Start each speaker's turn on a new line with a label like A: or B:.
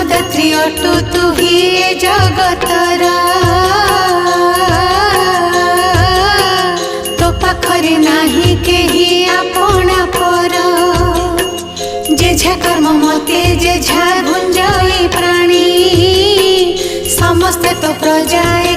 A: दात्री अटु तू ही ए जगतर तो पाखरे नाही केही आपणा पर जेझा कर्म मते जेझा गुंजई प्राणी समस्ते तो प्रजाए